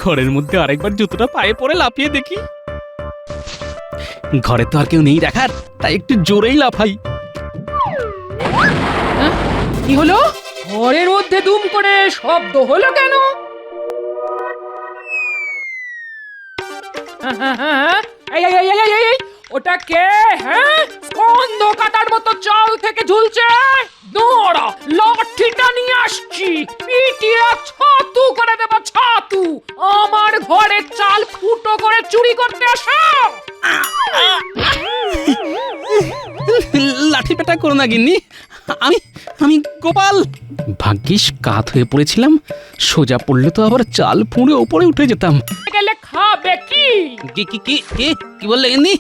ঘরের মধ্যে আরেকবার জুতোটা পায়ে পরে লাফিয়ে দেখি। ঘরে তো আর কেউ নেই দেখার, তাই একটু জোরেই লাফাই। কি হলো? ঘরের মধ্যে দুম করে শব্দ হলো কেন? এই, এই, এই, এই, এই, এই, ওটা কে? হ্যাঁ, স্কন্ধ কাটার মতো চাল থেকে ঝুলছে। দৌড়া, লাঠিটা নিয়ে আসছি, পিটিয়ে ছাতু করে দেব ছাতু। আমার ঘরে চাল ফুটো করে চুরি করতে আসো। লাঠি পেটা করো না গিন্নি, আমি আমি গোপাল। ভাগ্যিস কাত হয়ে পড়েছিলাম, সোজা পড়লে তো আবার চাল ফুঁড়ে ওপরে উঠে যেতাম। গেলে খাবে কি? কি কি কি কি কি বললে গিন্নি?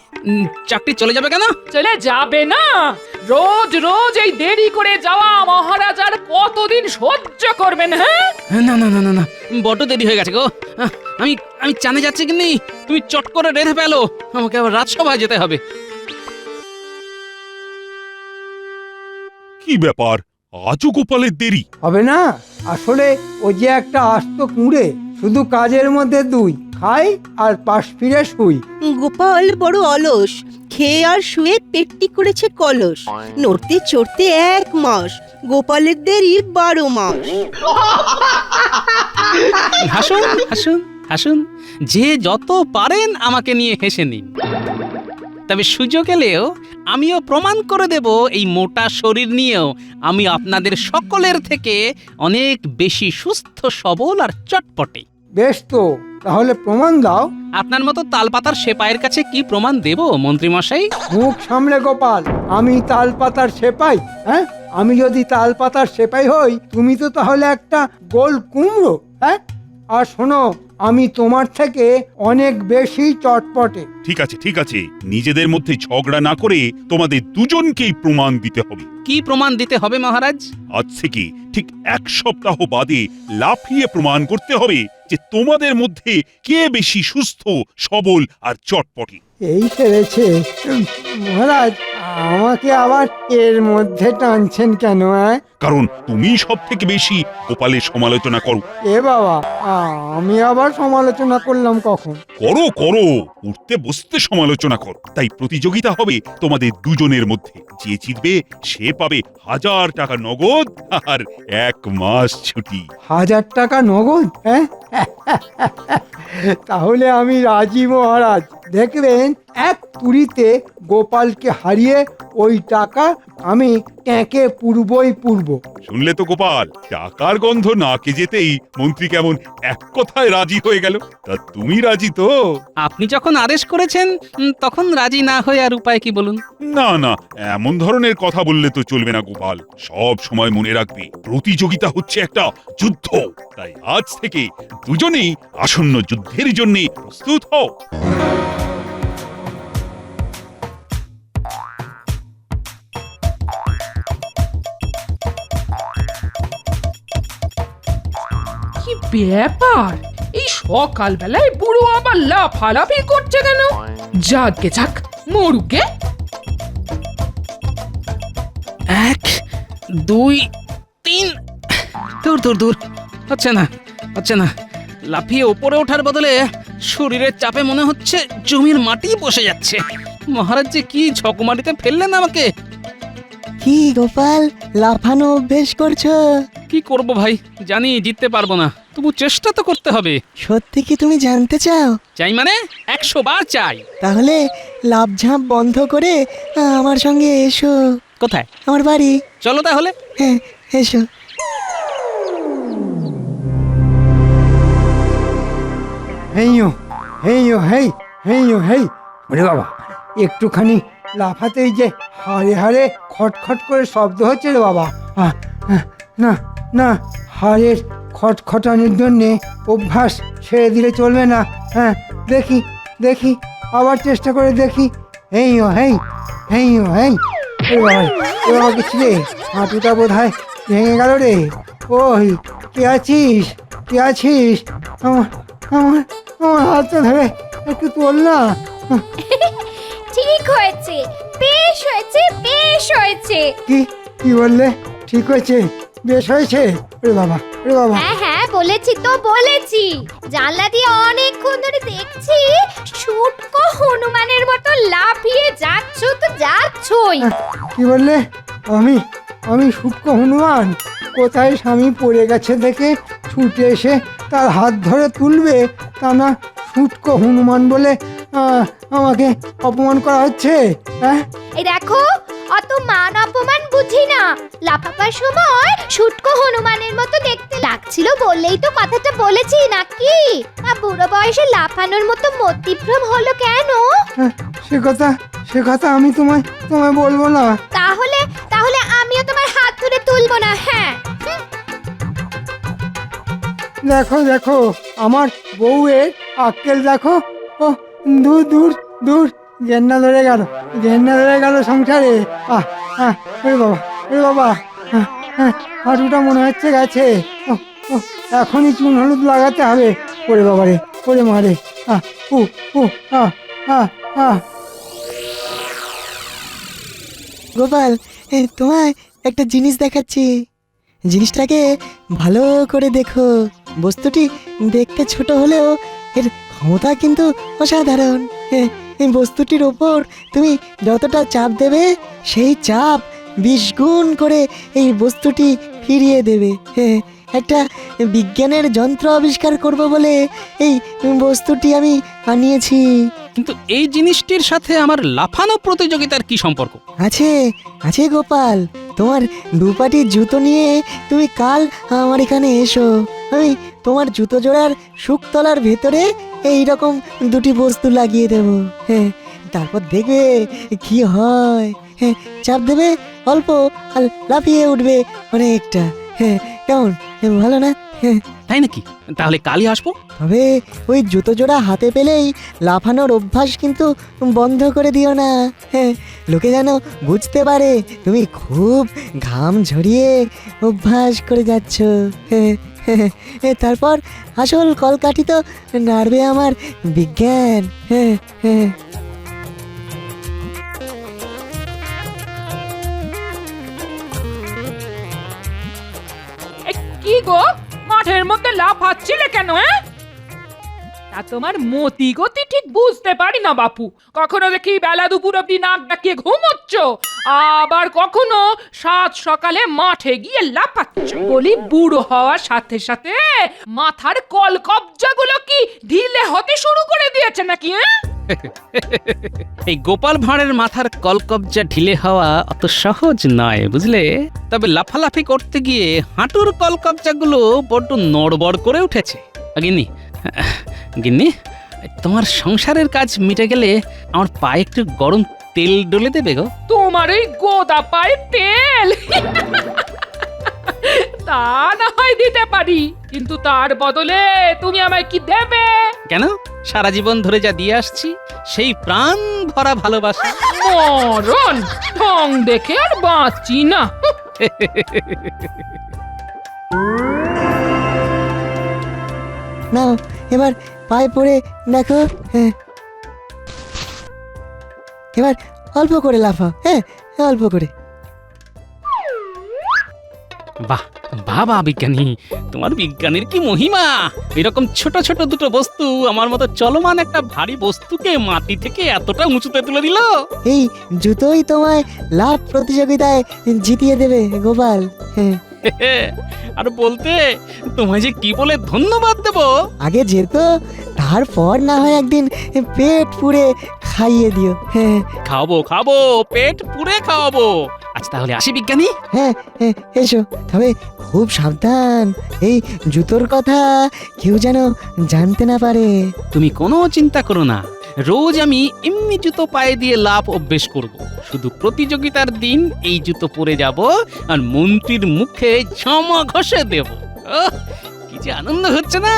চাকরি চলে যাবে কেন? চলে যাবে না? রোজ রোজ এই দেরি করে যাওয়া মহারাজার কতদিন সহ্য করবেন? হ্যাঁ, না না না না না, বড্ড দেরি হয়ে গেছে গো। আমি আমি চানে যাচ্ছি গিন্নি, তুমি চট করে রেঁধে ফেলো, আমাকে আবার রাজসভায় যেতে হবে। কি ব্যাপার, আজও গোপালের দেরি? হবে না, আসলে ও যে একটা আস্ত কুঁড়ে, শুধু কাজের মধ্যে দুই, খাই আর পাশ ফিরে শুই। গোপাল বড় অলস, খেয়ে আর শুয়ে পেটটি করেছে কলস। নড়তে চড়তে 1 মাস, গোপালের দেরি 12 মাস। হাসুন হাসুন হাসুন, যে যত পারেন আমাকে নিয়ে হেসে নিন। তবে সুযোগ এলেও আমিও প্রমাণ করে দেব, এই মোটা শরীর নিয়েও আমি আপনাদের সকলের থেকে অনেক বেশি সুস্থ সবল আর চটপটে। বেশ তো, তাহলে প্রমাণ দাও। আপনার মতো তালপাতার সেপাইয়ের কাছে কি প্রমাণ দেব মন্ত্রী মশাই? মুখ সামলে গোপাল, আমি তালপাতার সেপাই? হ্যাঁ, আমি যদি তালপাতার সেপাই হই, তুমি তো তাহলে একটা গোল কুমড়ো। হ্যাঁ, আর শোনো, আমি তোমার থেকে অনেক বেশি চটপটে। ঠিক আছে ঠিক আছে, নিজেদের মধ্যে ঝগড়া না করে তোমাদের দুজনকেই প্রমাণ দিতে হবে। কি প্রমাণ দিতে হবে মহারাজ? আজ থেকে ঠিক 1 সপ্তাহ বাদে লাফিয়ে প্রমাণ করতে হবে যে তোমাদের মধ্যে কে বেশি সুস্থ সবল আর চটপটে। এই সেরেছে। মহারাজ, আমাকে আবার এর মধ্যে টানছেন কেন? কারণ তুমি সব থেকে বেশি গোপালের সমালোচনা করো। এ বাবা, আমি আবার সমালোচনা করলাম কখন? করো করো, উঠতে বসতে সমালোচনা করো। তাই প্রতিযোগিতা হবে তোমাদের দুজনের মধ্যে। যে জিতবে সে পাবে 1000 টাকা নগদ আর 1 মাস ছুটি। 1000 টাকা নগদ? হ্যাঁ, তাহলে আমি রাজি মহারাজ। দেখবেন এক তুড়িতে গোপালকে হারিয়ে ওই টাকা আমি ট্যাঁকে পুরবই পুরব। শুনলে তো গোপাল, টাকার গন্ধ নাকে যেতেই মন্ত্রী কেমন এক কথায় রাজি হয়ে গেল। তা তুমি রাজি তো? আপনি যখন আদেশ করেছেন, তখন রাজি না হয়ে আর উপায় কি বলুন? না না, এমন ধরনের কথা বললে তো চলবে না গোপাল। সব সময় মনে রাখবে, প্রতিযোগিতা হচ্ছে একটা যুদ্ধ। তাই আজ থেকে দুজনেই আসন্ন যুদ্ধের জন্য প্রস্তুত হও। কি ব্যাপার? এই সকালবেলায় বুড়ো আবার লাফালাফি করছে কেন? যাকে যাক, মরুকে। 1 2 3, দূর দূর দূর, হচ্ছে না হচ্ছে না। লাফিয়ে ওপরে ওঠার বদলে শরীরের চাপে মনে হচ্ছে জমির মাটি বসে যাচ্ছে। মহারাজ যে কি ঝকমারিতে ফেললেন আমাকে। কি গোপাল, লাফানো অভ্যেস করছো? কি করব ভাই, জানি জিততে পারবো না, তবু চেষ্টা তো করতে হবে। সত্যি কি তুমি জানতে চাও? চাই মানে 100 বার চাই। তাহলে লাফঝাঁপ বন্ধ করে আমার সঙ্গে এসো। কোথায়? আমার বাড়ি। চলো তাহলে। হ্যাঁ, এসো। হেইও হেইও হেই হেইও হেই। ওরে বাবা, একটুখানি লাফাতেই যে হাড়ে হাড়ে খটখট করে শব্দ হচ্ছে রে বাবা। না না, হাড়ের খটখটানির জন্যে অভ্যাস ছেড়ে দিলে চলবে না। হ্যাঁ, দেখি দেখি, আবার চেষ্টা করে দেখি। হেইও হেই হেইও হেই। এ বাবা কিছু রে, হাঁটুটা বোধ হয় ভেঙে গেল রে। ওই কে আছিস? কে আছিস? আমার আমার আমার হাতটা ধরে একটু তোল না। ঠিক হয়েছে, বেশ হয়েছে, বেশ হয়েছে। কি কি বললে? ঠিক হয়েছে, বেশ হয়েছে? ওরে বাবা, ওরে বাবা। হ্যাঁ হ্যাঁ, বলেছি তো বলেছি, জানলা দিয়ে অনেকক্ষণ ধরে দেখছি শুটকো হনুমানের মতো লাফিয়ে যাচ্ছ তো যাচ্ছই। কি বললে? আমি আমি শুটকো হনুমান? কোথায় স্বামী পড়ে গেছে দেখে ছুটে এসে তার হাত ধরে তুলবে, তা না শুটকো হনুমান বলে আমাকে অপমান করা হচ্ছে? হ্যাঁ, এই দেখো, অত মান অপমান বুঝি না। লাফাবার সময় শুটকো হনুমানের মতো দেখতে লাগছিল বললেই তো কথাটা বলেছি নাকি? তা বুড়ো বয়সে লাফানোর মতো মতিভ্রম হলো কেন? হ্যাঁ, সে কথা আমি তোমায় বলবো না। তাহলে তাহলে আমিও তোমার হাত ধরে তুলবো না। হ্যাঁ, দেখো দেখো আমার বউয়ের আক্কেল দেখো। ও দূর দূর দূর, ঘেন্না ধরে গেল সংসারে। ওরে বাবা, হাঁটুটা মনে হচ্ছে গেছে। ও ও এখনই চুন হলুদ লাগাতে হবে। ওরে বাবা রে, ওরে মারে। উ উ আ আ আ গোপাল, তোমায় একটা জিনিস দেখাচ্ছি। জিনিসটাকে ভালো করে দেখো। বস্তুটি দেখতে ছোট হলেও এর ক্ষমতা কিন্তু অসাধারণ। এই বস্তুটির ওপর তুমি যতটা চাপ দেবে, সেই চাপ 20 গুণ করে এই বস্তুটি ফিরিয়ে দেবে। একটা বিজ্ঞানের যন্ত্র আবিষ্কার করব বলে এই বস্তুটি আমি আনিয়েছি। কিন্তু এই জিনিসটির সাথে আমার লাফানো প্রতিযোগিতার কি সম্পর্ক? আছে আছে গোপাল, তোমার দুপাটি জুতো নিয়ে তুমি কাল আমার এখানে এসো। আমি তোমার জুতো জোড়ার শুকতলার ভেতরে এই রকম দুটি বস্তু লাগিয়ে দেব। তারপর দেখবে কি হয়। চাপ দেবে অল্প আর লাফিয়ে উঠবে অনেকটা। কেমন, ভালো না? তাই নাকি? তাহলে কালই আসবো। তবে ওই জুতো জোড়া হাতে পেলেই লাফানোর অভ্যাস কিন্তু বন্ধ করে দিও না। লোকে যেন বুঝতে পারে তুমি খুব ঘাম ঝরিয়ে অভ্যাস করে যাচ্ছ। তারপর আসল কলকাঠি তো নাড়বে আমার বিজ্ঞান। কি গো, মাঠের মধ্যে লাফাচ্ছিলে কেন? তা তোমার মতি গতি ঠিক বুঝতে পারি না বাপু। কখনো দেখি বেলা দুপুর অব্দি নাক ডাকিয়ে ঘুমোচ্ছ, আবার কখনো সাত সকালে মাঠে গিয়ে লাফাচ্ছ। বলি, বুড়ো হওয়ার সাথে সাথে মাথার কলকবজাগুলো কি ঢিলে হতে শুরু করে দিয়েছে নাকি? এই গোপাল ভাঁড়ের মাথার কলকবজা ঢিলে হওয়া অত সহজ নয়, বুঝলে? তবে লাফালাফি করতে গিয়ে হাঁটুর কলকবজাগুলো বড্ড নড়বড় করে উঠেছে। গিন্নি, তোমার সংসারের কাজ মিটে গেলে আমার পায়ে একটু গরম তেল ডলে দেবে গো। তোমার এই গোদা পায়ে তেল তা না হয় দিতে পারি, কিন্তু তার বদলে তুমি আমায় কি দেবে? কেন? সারা জীবন ধরে যা দিয়ে আসছি, সেই প্রাণ ভরা ভালোবাসা। মরণ ঢং দেখে আর বাঁচি না। নাও এবার পায়ে পড়ে দেখো। এবার অল্প করে লাফাও। অল্প করে। বাহ বাবা বিজ্ঞানী, তোমার বিজ্ঞানীর কি মহিমা! এরকম ছোট ছোট দুটো বস্তু আমার মতো চলমান একটা ভারী বস্তুকে মাটি থেকে এতটা উঁচুতে তুলে দিল। এই জুতোই তোমায় লাভ প্রতিযোগিতায় জিতিয়ে দেবে গোপাল। আর বলতে তোমায় যে কি বলে ধন্যবাদ দেব। আগে যেত, তারপর না হয় একদিন পেট পুড়ে খাইয়ে দিও। খাবো, পেট পুরে খাওয়াবো। আচ্ছা তাহলে আসি বিজ্ঞানী। এসো। তবে খুব সাবধান, এই জুতোর কথা কেউ যেন জানতে না পারে। তুমি কোনো চিন্তা করো না, রোজ আমি এমনি জুতো পায়ে দিয়ে লাফ অভ্যেস করব। শুধু প্রতিযোগিতার দিন এই জুতো পরে যাব আর মন্ত্রীর মুখে ঝমা ঘষে দেব। কি যে আনন্দ হচ্ছে না!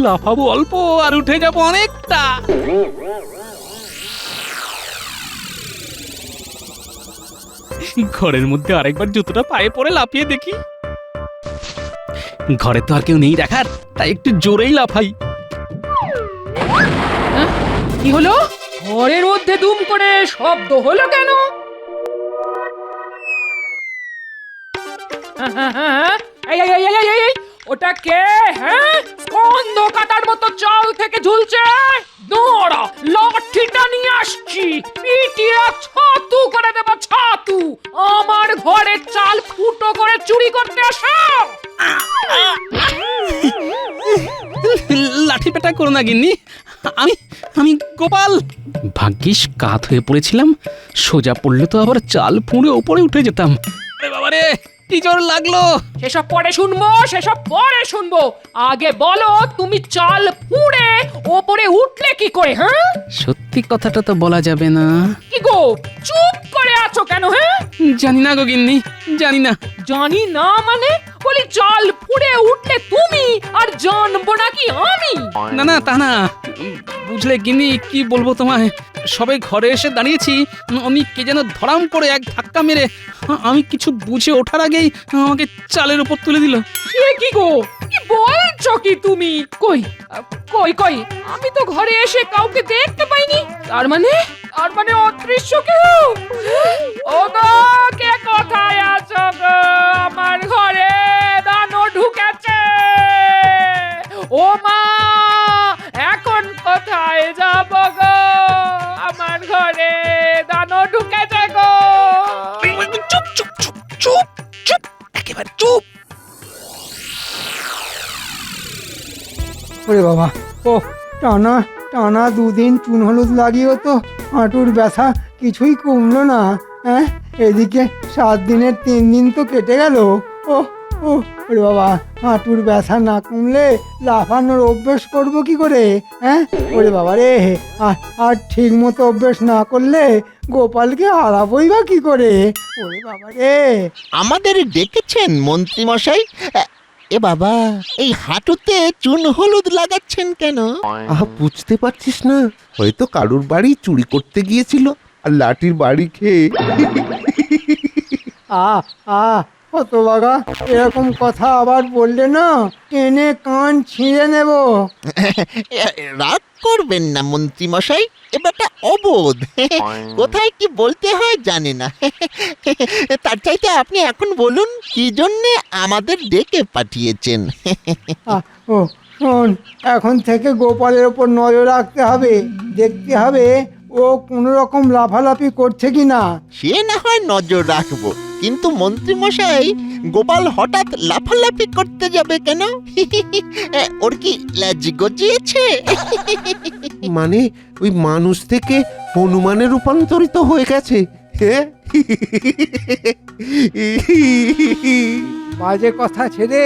লাফাবো অল্প আর উঠে যাব অনেকটা। ঘরের মধ্যে আরেকবার জুতোটা পায়ে পরে লাফিয়ে দেখি। ঘরে তো আর কেউ নেই দেখার, তাই একটু জোরেই লাফাই। কি হলো? ঘরের মধ্যে দুম করে শব্দ হলো কেন? এই, ওটা কে? থেকে ঝুলছে দৌড়া লাঠিটা নিয়ে আসছি পিটিয়ে ছাতু করে দেব ছাতু আমার ঘরে চাল ফুটো করে চুরি করতে আসো লাঠি পেটা করো না গিন্নি, আমি আমি গোপাল। ভাগ্যিস কাত হয়ে পড়েছিলাম, সোজা পড়লে তো আবার চাল ফুঁড়ে ওপরে উঠে যেতাম। আরে বাবারে, কি জোর লাগলো! সেসব পরে শুনবো আগে বলো তুমি চাল ফুঁড়ে ওপরে উঠলে কি করে? হ্যাঁ সত্যি কথাটা তো বলা যাবে না। কি গো চুপ করে আছো কেন? হ্যাঁ জানি না গো গিন্নি, জানি না। জানি না মানে? বলি চাল ফুঁড়ে উঠলে তুমি আর জানবো নাকি আমি? না না, তা না। বুঝলে গিন্নি, কি বলবো তোমায়, সবে ঘরে এসে দাঁড়িয়েছি, আমি কে যেন ধরাম করে এক ধাক্কা মেরে আমি কিছু বুঝে ওঠার আগেই আমাকে চালের উপর তুলে দিল। কি গো কি বলছো কি তুমি? কই কই কই আমি তো ঘরে এসে কাউকে দেখতে পাইনি। তার মানে অদৃশ্য কেউ? ও গো কে কোথায় আছো গো? আমার ঘরে দানো ঢুকেছে। ও মা এখন কোথায় যাব গো? আমার ঘরে দানো ঢুকেছে গো। চুপ চুপ চুপ চুপ চুপ, একেবারে চুপ। ওরে বাবা, ও টানা টানা 2 দিন চুন হলুদ লাগিয়েও তো হাঁটুর ব্যথা কিছুই কমলো না। হ্যাঁ, এদিকে 7 দিনের 3 দিন তো কেটে গেল। ও ও ওরে বাবা, হাঁটুর ব্যথা না কমলে লাফানোর অভ্যেস করব কি করে? হ্যাঁ ওরে বাবা রে, আর ঠিক মতো অভ্যেস না করলে গোপালকে হারাবই বা কি করে? ওরে বাবা রে। আমাদের ডেকেছেন মন্ত্রী মশাই? এ বাবা, এই হাঁটুতে চুন হলুদ লাগাচ্ছেন কেন? আহা, বুঝতে পারছিস না? হয়তো কারুর বাড়ি চুরি করতে গিয়েছিল আর লাঠির বাড়ি খেয়ে। হতভাগা, এরকম কথা আবার বললে না টেনে কান ছিঁড়ে নেব। রাগ করবেন না মন্ত্রী মশাই, এবারটা অবোধ, কোথায় কি বলতে হয় জানে না। তার চাইতে আপনি এখন বলুন কি জন্য আমাদের ডেকে পাঠিয়েছেন। ও শোন, এখন থেকে গোপালের ওপর নজর রাখতে হবে, দেখতে হবে ও কোনো রকম লাফালাফি করছে কিনা। সে না হয় নজর রাখবো, কিন্তু মন্ত্রী মশাই গোপাল হঠাৎ লাফালাফি করতে যাবে কেন? ওর কি লাজ গজিয়েছে? মানে ওই মানুষ থেকে হনুমানে রূপান্তরিত হয়ে গেছে। হ্যাঁ, বাজে কথা ছেড়ে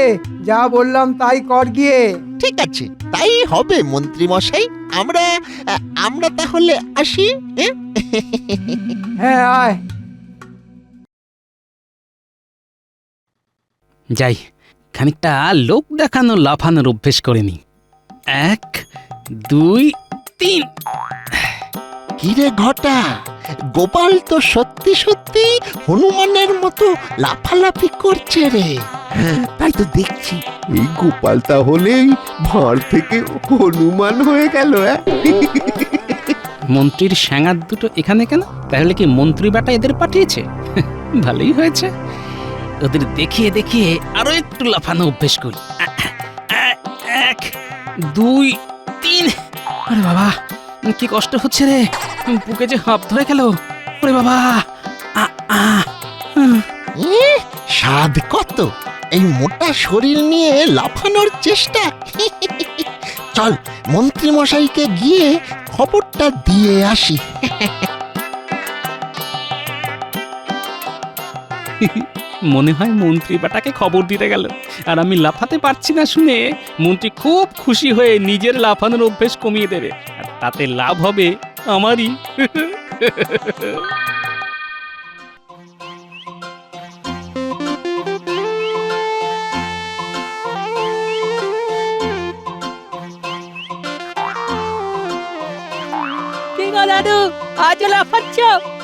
যা বললাম তাই কর গিয়ে। ঠিক আছে, তাই হবে মন্ত্রী মশাই। আমরা তাহলে আসি। হ্যাঁ আয়। যাই, খানিকটা লোক দেখানো লাফানোর অভ্যেস করে নি। 1 2 3। কিরে ঘটা, গোপাল তো সত্যি সত্যি হনুমানের মতো লাফালাফি করছে রে। হ্যাঁ, তাই তো দেখছি। এই গোপাল তাহলেই ভাঁড় থেকে হনুমান হয়ে গেল। মন্ত্রীর স্যাঙার দুটো এখানে কেন? তাহলে কি মন্ত্রী বেটা এদের পাঠিয়েছে? ভালোই হয়েছে, ওদের দেখিয়ে দেখিয়ে আরো একটু লাফানো অভ্যেস করি। 1 2 3। আরে বাবা, কি কষ্ট হচ্ছে রে, বুকে যে হাঁপ ধরে গেল। ওরে বাবা, স্বাদ কত এই মোটা শরীর নিয়ে লাফানোর চেষ্টা। চল মন্ত্রী মশাইকে গিয়ে খবরটা দিয়ে আসি। মনে হয় মন্ত্রী বেটাকে খবর দিতে গেল, আর আমি লাফাতে পারছি না শুনে মন্ত্রী খুব খুশি হয়ে নিজের লাফানোর অভ্যেস কমিয়ে দেবে, আর তাতে লাভ হবে আমারই।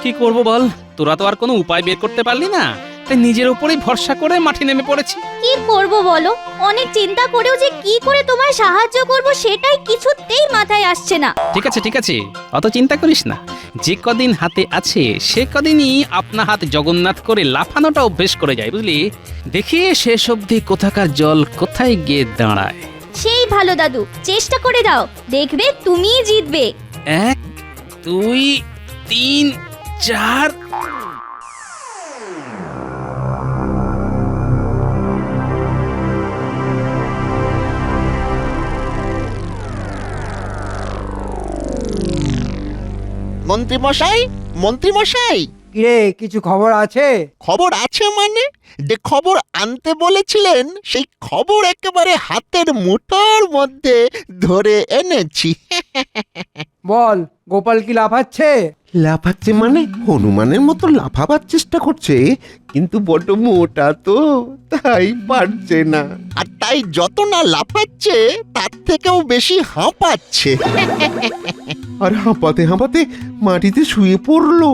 কি করব বল, তোরা তো আর কোনো উপায় বের করতে পারলি না, তাই নিজের উপরেই ভরসা করে মাঠে নেমে পড়েছি। কি করব বলো? অনেক চিন্তা করেও যে কি করে তোমায় সাহায্য করব সেটাই কিছুতেই মাথায় আসছে না। ঠিক আছে ঠিক আছে, অত চিন্তা করিস না। যে কদিন হাতে আছে সে কদিনই আপনা হাত জগন্নাথ করে লাফানোটা অভ্যেস করে যায়, বুঝলি? দেখি শেষ অবধি কোথাকার জল কোথায় গিয়ে দাঁড়ায়। সেই ভালো দাদু, চেষ্টা করে দাও, দেখবে তুমিই জিতবে। 1 2 3 4। মন্ত্রীমশাই, মন্ত্রীমশাই, কিরে কিছু খবর আছে? খবর আছে মানে? যে খবর আনতে বলেছিলেন সেই খবর একেবারে হাতের মুঠোর মধ্যে ধরে এনেছি। বল, গোপাল কি লাফাচ্ছে? লাফাচ্ছে মানে হনুমানের মতো লাফাবার চেষ্টা করছে, কিন্তু বড্ড মোটা তো, তাই পারছে না। আর তাই যত না লাফাচ্ছে তার থেকেও বেশি হাঁপাচ্ছে। আর হাঁপাতে হাঁপাতে মাটিতে শুয়ে পড়লো।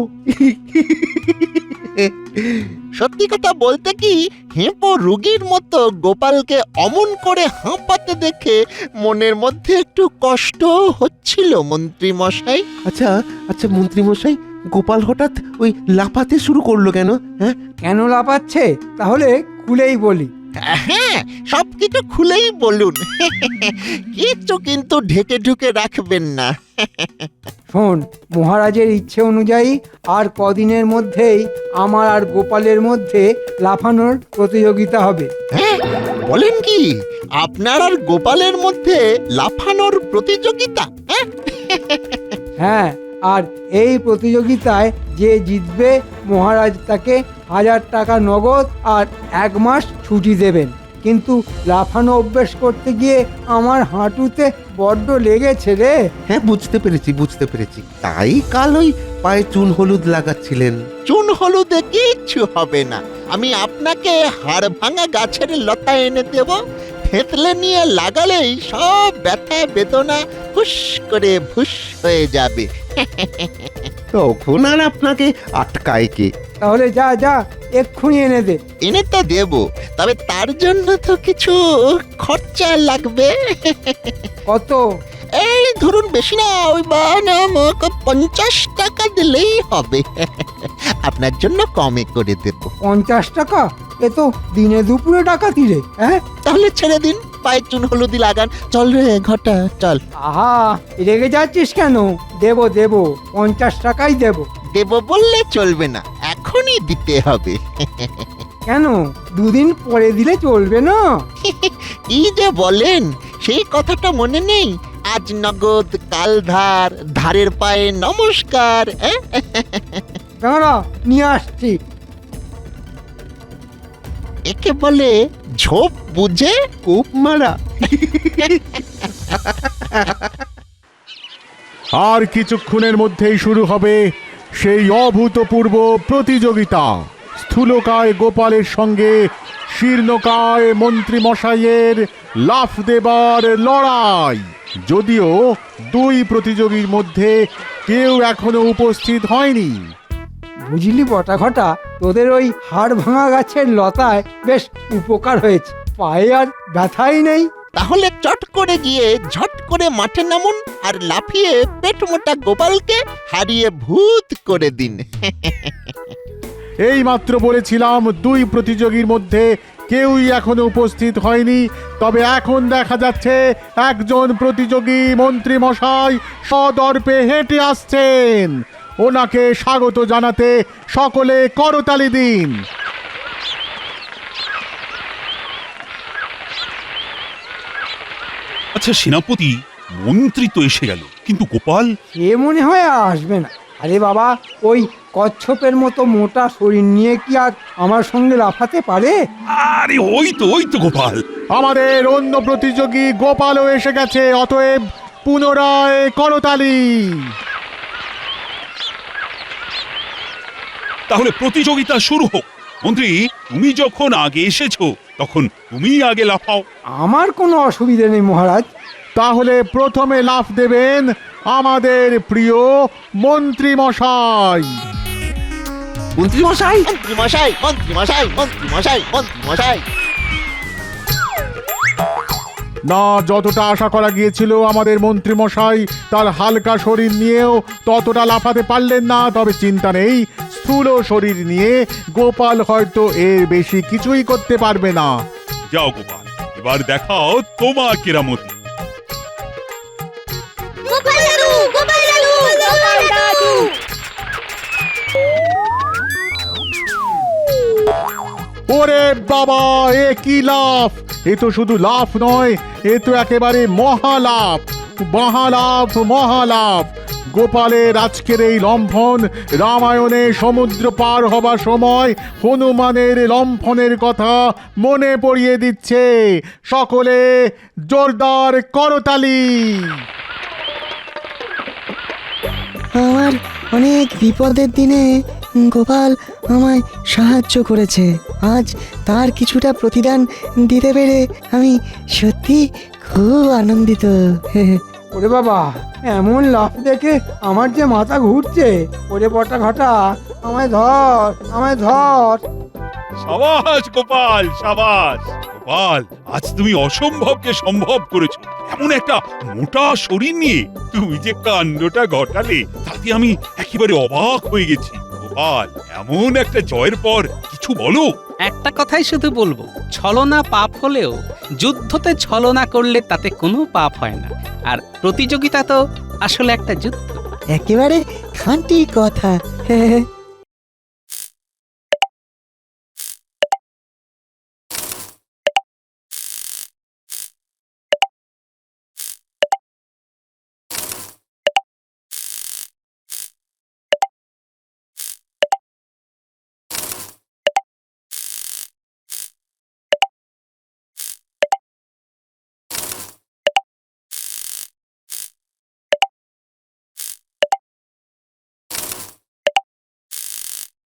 সত্যি কথা বলতে কি, হেঁপো রুগীর মতো গোপালকে অমন করে হাঁপাতে দেখে মনের মধ্যে একটু কষ্ট হচ্ছিল মন্ত্রী মশাই। আচ্ছা আচ্ছা মন্ত্রী মশাই, গোপাল হঠাৎ ওই লাফাতে শুরু করলো কেন? হ্যাঁ, কেন লাফাচ্ছে তাহলে খুলেই বলি। হ্যাঁ, সবকিছু খুলেই বলুন। কিচ্ছু কিন্তু ঢেকে ঢুকে রাখবেন না। শোন, মহারাজের ইচ্ছে অনুযায়ী আর কদিনের মধ্যেই আমার আর গোপালের মধ্যে লাফানোর প্রতিযোগিতা হবে। হ্যাঁ, বলেন কি, আপনার আর গোপালের মধ্যে লাফানোর প্রতিযোগিতা? হ্যাঁ, হ্যাঁ, আর এই প্রতিযোগিতায় যে জিতবে মহারাজ তাকে 1000 টাকা নগদ আর 1 মাস ছুটি দেবেন। কিন্তু লাফানো অভ্যেস করতে গিয়ে আমার হাঁটুতে বড্ড লেগেছে রে। হ্যাঁ, বুঝতে পেরেছি। তাই কাল ওই পায়ে চুন হলুদ লাগাচ্ছিলেন। চুন হলুদে কিচ্ছু হবে না। আমি আপনাকে হাড় ভাঙা গাছের লতা এনে দেব, থেতলে নিয়ে লাগালেই সব ব্যথা বেদনা হুস করে ভুস হয়ে যাবে। তখন আর আপনাকে আটকায় কে? তাহলে যা যা, এক্ষুনি এনে দে। এনে তো দেব, তবে তার জন্য তো কিছু খরচা লাগবে। কত? এই ধরুন, বেশি না, ওই 50 টাকা দিলেই হবে। আপনার জন্য কমে করে দেব। 50 টাকা? এ তো দিনে দুপুরে ডাকাতি রে। হ্যাঁ, তাহলে ছেড়ে দিন, পায়ে চুন হলুদি লাগান। চল রে ঘটা, চল। আহা, রেগে যাচ্ছিস কেন? দেব 50 টাকাই দেব। দেব বললে চলবে না, এখনই দিতে হবে। কেন, দুদিন পরে দিলে চলবে না? কি যে বলেন, সেই কথাটা মনে নেই? আজ নগদ, কাল ধার, ধারের পায়ে নমস্কার। দাঁড়া, নিয়ে আসছি। একে বলে ঝোপ বুঝে কোপ মারা। আর কিছুক্ষণের মধ্যেই শুরু হবে সেই অভূতপূর্ব প্রতিযোগিতা। স্থূলকায় গোপালের সঙ্গে শীর্ণকায় মন্ত্রী মশাইয়ের লাফ দেবার লড়াই। যদিও দুই প্রতিযোগীর মধ্যে কেউ এখনো উপস্থিত হয়নি। বুঝলি বটা ঘটা, তোদের ওই হাড় ভাঙা গাছের লতায় বেশ উপকার হয়েছে, পায়ে আর ব্যথাই নেই। তাহলে চট করে গিয়ে ঝট করে মাঠে নামুন আর লাফিয়ে পেট মোটা গোপালকে হারিয়ে ভূত করে দিন। এই মাত্র বলেছিলাম দুই প্রতিযোগীর মধ্যে কেউই এখনো উপস্থিত হয়নি। তবে এখন দেখা যাচ্ছে একজন প্রতিযোগী মন্ত্রী মশাই সদর্পে হেঁটে আসছেন। ওনাকে স্বাগত জানাতে সকলে করতালি দিন। আচ্ছা সেনাপতি, মন্ত্রী তো এসে গেল, কিন্তু গোপাল? সে মনে হয় আর আসবে না। আরে বাবা, ওই কচ্ছপের মতো মোটা শরীর নিয়ে কি আর আমার সঙ্গে লাফাতে পারে? আরে ওই তো গোপাল। আমাদের অন্য প্রতিযোগী গোপালও এসে গেছে, অতএব পুনরায় করতালি। তাহলে প্রতিযোগিতা শুরু হোক। মন্ত্রী, তুমি যখন আগে এসেছো তখন তুমি আগে লাফাও। আমার কোনো অসুবিধে নেই মহারাজ। তাহলে প্রথমে লাফ দেবেন আমাদের প্রিয় মন্ত্রী মশাই। মন্ত্রী মশাই, মন্ত্রী মশাই, মন্ত্রী মশাই, মন্ত্রী মশাই, মন্ত্রী মশাই। না, যতটা আশা করা গিয়েছিল আমাদের মন্ত্রী মশাই তার হালকা শরীর নিয়েও ততটা লাফাতে পারলেন না। তবে চিন্তা নেই, স্থূল শরীর নিয়ে গোপাল হয়তো এর বেশি কিছুই করতে পারবে না। যাও গোপাল, এবার দেখাও তোমার কেরামতি। গোপাল দাদু, গোপাল দাদু, গোপাল দাদু। ওরে বাবা, এ কি লাফ! এ তো শুধু লাফ নয়, এ তো একেবারে মহালাভ, মহালাভ, মহালাভ। গোপালের আজকের এই লম্ফন রামায়ণে সমুদ্র পার হবার সময় হনুমানের লম্ফনের কথা মনে পড়িয়ে দিচ্ছে। সকলে জোরদার করতালি। আমার অনেক বিপদের দিনে গোপাল আমায় সাহায্য করেছে। আজ তার কিছুটা প্রতিদান দিতে পেরে আমি সত্যি খুব আনন্দিত। ওরে বাবা, এমন লাফ দেখে আমার যে মাথা ঘুরছে। ওরে বটা ঘটা, আমায় ধর, আমায় ধর। সাবাস গোপাল, সাবাস গোপাল, আজ তুমি অসম্ভবকে সম্ভব করেছো। এমন একটা মোটা শরীর নিয়ে তুমি যে কাণ্ডটা ঘটালে, তাতে আমি একেবারে অবাক হয়ে গেছি। গোপাল, এমন একটা জয়ের পর কিছু বলো। একটা কথাই শুধু বলবো, ছলনা পাপ হলেও যুদ্ধতে ছলনা করলে তাতে কোনো পাপ হয় না। আর প্রতিযোগিতা তো আসলে একটা যুদ্ধ। একেবারে খাঁটি কথা।